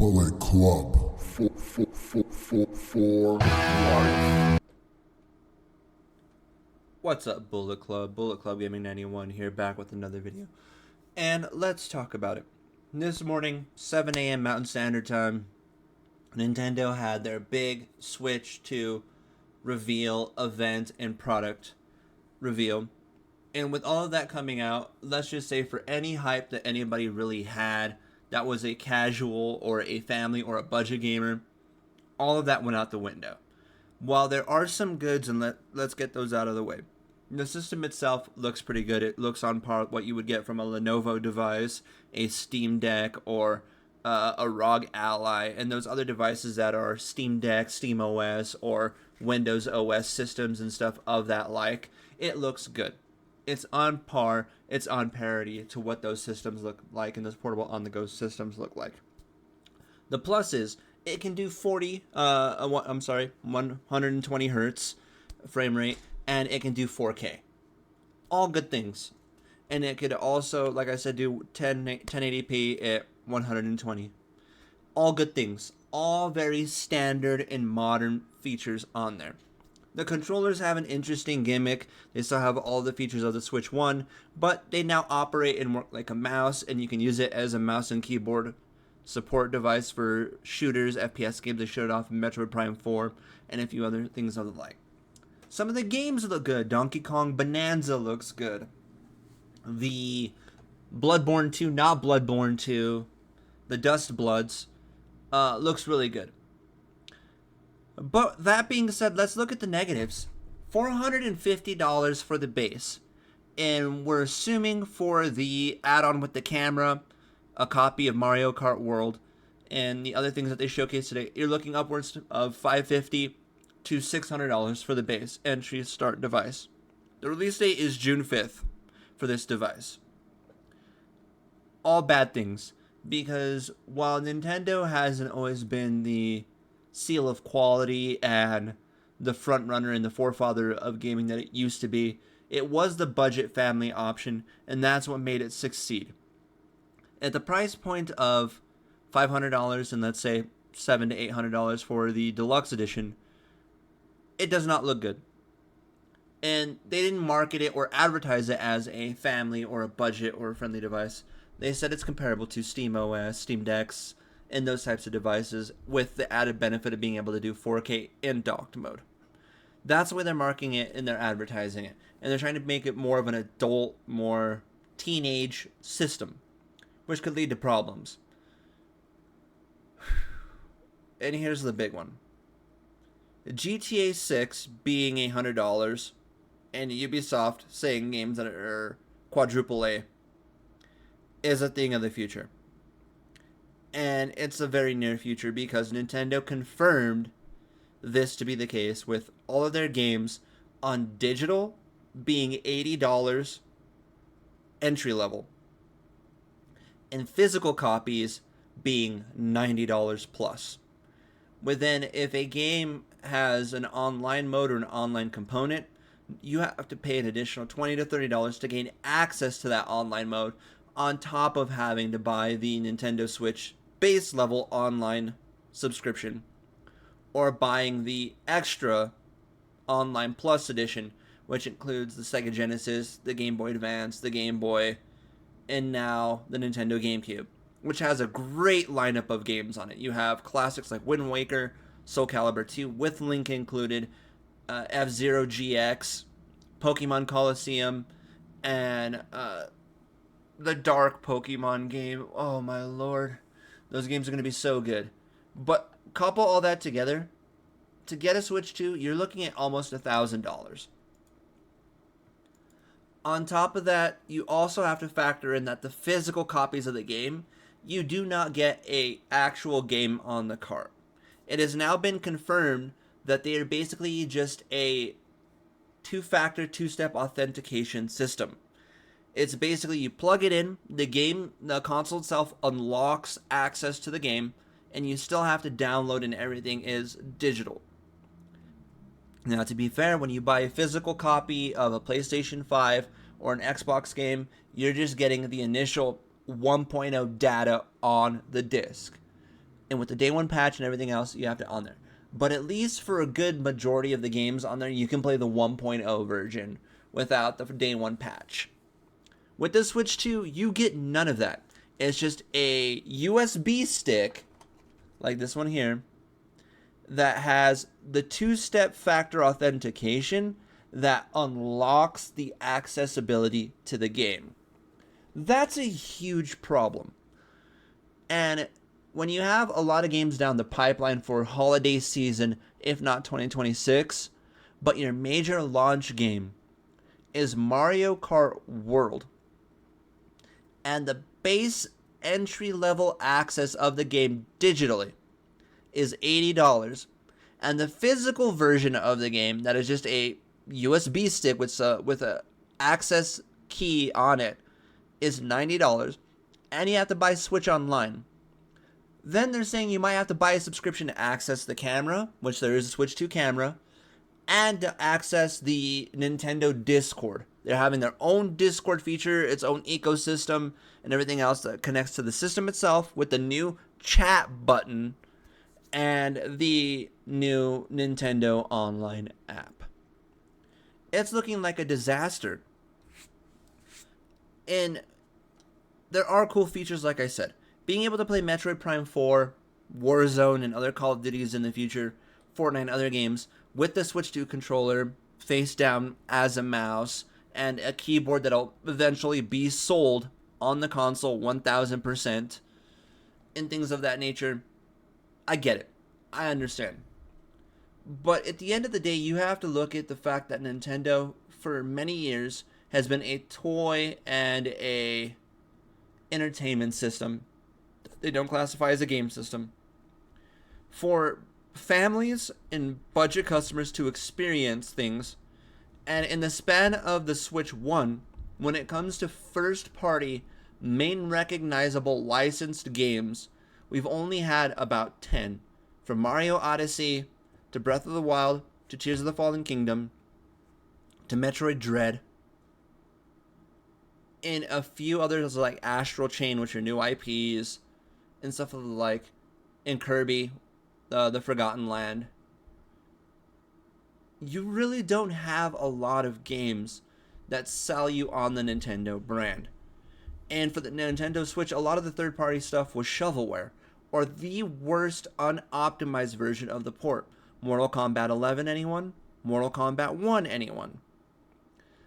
Bullet Club. For life. What's up, Bullet Club? Bullet Club Gaming 91 here, back with another video. And let's talk about it. This morning, 7 a.m. Mountain Standard Time, Nintendo had their big Switch 2 reveal event and product reveal. And with all of that coming out, let's just say for any hype that anybody really had that was a casual or a family or a budget gamer, all of that went out the window. While there are some goods, and let's get those out of the way. The system itself looks pretty good. It looks on par with what you would get from a Lenovo device, a Steam Deck, or a ROG Ally, and those other devices that are Steam Deck, Steam OS, or Windows OS systems and stuff of that like. It looks good. It's on par, it's on parity to what those systems look like and those portable on-the-go systems look like. The plus is it can do 120 hertz frame rate, and it can do 4K. All good things. And it could also, like I said, do 1080p at 120. All good things. All very standard and modern features on there. The controllers have an interesting gimmick. They still have all the features of the Switch 1, but they now operate and work like a mouse, and you can use it as a mouse and keyboard support device for shooters, FPS games. They showed off in Metroid Prime 4 and a few other things of the like. Some of the games look good. Donkey Kong Bonanza looks good. The Bloodborne 2, not Bloodborne 2, the Dust Bloods, looks really good. But that being said, let's look at the negatives. $450 for the base. And we're assuming for the add-on with the camera, a copy of Mario Kart World, and the other things that they showcased today, you're looking upwards of $550 to $600 for the base entry start device. The release date is June 5th for this device. All bad things, because while Nintendo hasn't always been the seal of quality and the front runner and the forefather of gaming that it used to be, it was the budget family option, and that's what made it succeed. At the price point of $500 and let's say $700 to $800 for the deluxe edition, it does not look good. And they didn't market it or advertise it as a family or a budget or a friendly device. They said it's comparable to Steam OS, Steam Decks, and those types of devices, with the added benefit of being able to do 4K in docked mode. That's the way they're marketing it and they're advertising it. And they're trying to make it more of an adult, more teenage system, which could lead to problems. And here's the big one. GTA 6 being $100 and Ubisoft saying games that are quadruple A is a thing of the future. And it's a very near future because Nintendo confirmed this to be the case with all of their games on digital being $80 entry level and physical copies being $90 plus. Within, if a game has an online mode or an online component, you have to pay an additional $20 to $30 to gain access to that online mode, on top of having to buy the Nintendo Switch base level online subscription, or buying the extra online plus edition, which includes the Sega Genesis, the Game Boy Advance, the Game Boy, and now the Nintendo GameCube, which has a great lineup of games on it. You have classics like Wind Waker, Soul Calibur 2 with Link included, F-Zero GX, Pokemon Coliseum, and the Dark Pokemon game. Oh my lord. Those games are going to be so good. But couple all that together, to get a Switch 2, you're looking at almost $1,000. On top of that, you also have to factor in that the physical copies of the game, you do not get a actual game on the cart. It has now been confirmed that they are basically just a two-factor, two-step authentication system. It's basically you plug it in, the console itself unlocks access to the game, and you still have to download, and everything is digital. Now, to be fair, when you buy a physical copy of a PlayStation 5 or an Xbox game, you're just getting the initial 1.0 data on the disc. And with the day one patch and everything else, you have to on there. But at least for a good majority of the games on there, you can play the 1.0 version without the day one patch. With the Switch 2, you get none of that. It's just a USB stick, like this one here, that has the two-step factor authentication that unlocks the accessibility to the game. That's a huge problem. And when you have a lot of games down the pipeline for holiday season, if not 2026, but your major launch game is Mario Kart World, and the base entry level access of the game digitally is $80, and the physical version of the game that is just a USB stick with a access key on it is $90, and you have to buy Switch Online. Then they're saying you might have to buy a subscription to access the camera, which there is a Switch 2 camera, and to access the Nintendo Discord. They're having their own Discord feature, its own ecosystem, and everything else that connects to the system itself with the new chat button and the new Nintendo Online app. It's looking like a disaster. And there are cool features, like I said. Being able to play Metroid Prime 4, Warzone, and other Call of Duties in the future, Fortnite and other games, with the Switch 2 controller, face down as a mouse, and a keyboard that'll eventually be sold on the console 1000%, and things of that nature. I get it. I understand. But at the end of the day, you have to look at the fact that Nintendo, for many years, has been a toy and a entertainment system. They don't classify as a game system. For families and budget customers to experience things, and in the span of the Switch 1, when it comes to first-party, main recognizable licensed games, we've only had about 10. From Mario Odyssey, to Breath of the Wild, to Tears of the Fallen Kingdom, to Metroid Dread, and a few others like Astral Chain, which are new IPs, and stuff of the like, and Kirby, the Forgotten Land. You really don't have a lot of games that sell you on the Nintendo brand. And for the Nintendo Switch, a lot of the third-party stuff was shovelware, or the worst unoptimized version of the port. Mortal Kombat 11, anyone? Mortal Kombat 1, anyone?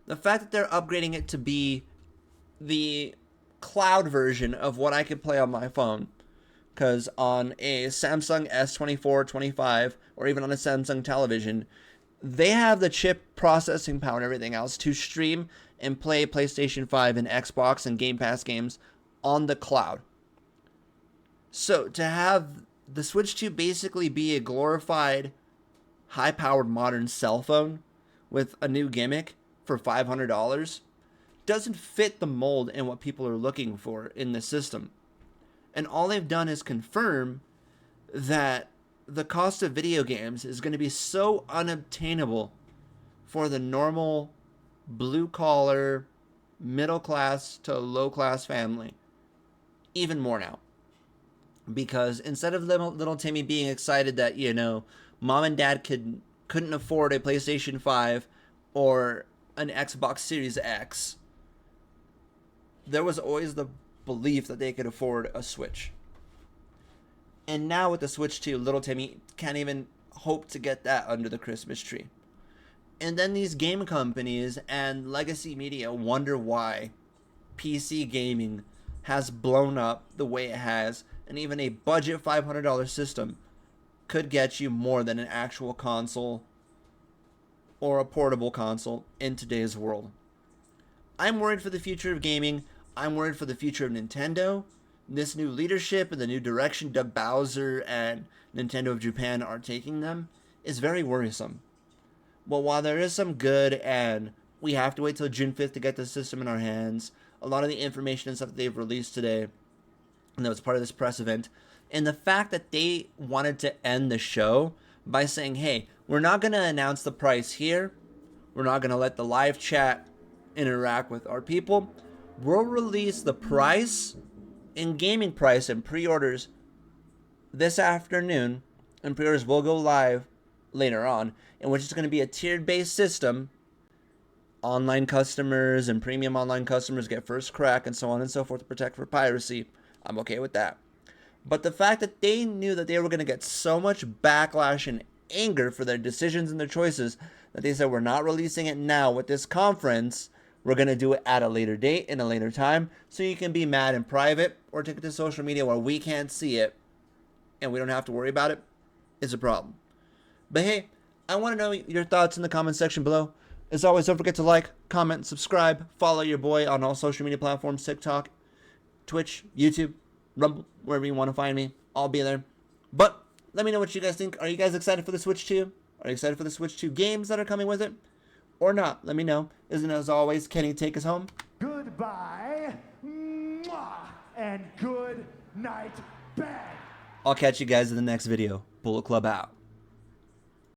The fact that they're upgrading it to be the cloud version of what I could play on my phone, because on a Samsung S24, 25, or even on a Samsung television, they have the chip processing power and everything else to stream and play PlayStation 5 and Xbox and Game Pass games on the cloud. So to have the Switch 2 basically be a glorified, high-powered modern cell phone with a new gimmick for $500 doesn't fit the mold and what people are looking for in the system. And all they've done is confirm that the cost of video games is going to be so unobtainable for the normal blue-collar, middle-class to low-class family. Even more now. Because instead of little Timmy being excited that, mom and dad couldn't afford a PlayStation 5 or an Xbox Series X, there was always the belief that they could afford a Switch. And now with the Switch 2, little Timmy can't even hope to get that under the Christmas tree. And then these game companies and legacy media wonder why PC gaming has blown up the way it has, and even a budget $500 system could get you more than an actual console or a portable console in today's world. I'm worried for the future of gaming. I'm worried for the future of Nintendo. This new leadership and the new direction Doug Bowser and Nintendo of Japan are taking them is very worrisome. But while there is some good, and we have to wait till June 5th to get the system in our hands, a lot of the information and stuff that they've released today, and that was part of this press event, and the fact that they wanted to end the show by saying, hey, we're not going to announce the price here. We're not going to let the live chat interact with our people. We'll release the price and gaming price and pre-orders this afternoon, and pre-orders will go live later on, in which it's going to be a tiered-based system. Online customers and premium online customers get first crack and so on and so forth to protect for piracy. I'm okay with that. But the fact that they knew that they were going to get so much backlash and anger for their decisions and their choices that they said, we're not releasing it now with this conference. We're going to do it at a later date in a later time so you can be mad in private or take it to social media where we can't see it and we don't have to worry about it, is a problem. But hey, I want to know your thoughts in the comment section below. As always, don't forget to like, comment, subscribe, follow your boy on all social media platforms, TikTok, Twitch, YouTube, Rumble, wherever you want to find me. I'll be there. But let me know what you guys think. Are you guys excited for the Switch 2? Are you excited for the Switch 2 games that are coming with it? Or not? Let me know. Isn't as always, Kenny, take us home. Goodbye. Mwah, and good night, bang. I'll catch you guys in the next video. Bullet Club out.